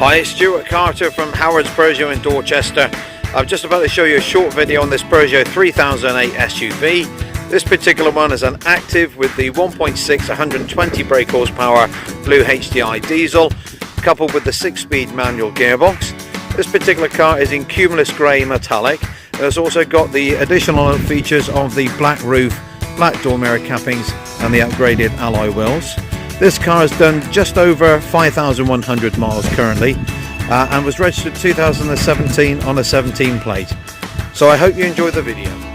Hi, it's Stuart Carter from Howard's Peugeot in Dorchester. I'm just about to show you a short video on this Peugeot 3008 SUV. This particular one is an active with the 1.6 120 brake horsepower Blue HDI diesel coupled with the 6-speed manual gearbox. This particular car is in cumulus grey metallic. It has also got the additional features of the black roof, black door mirror cappings and the upgraded alloy wheels. This car has done just over 5,100 miles currently and was registered 2017 on a 17 plate. So I hope you enjoyed the video.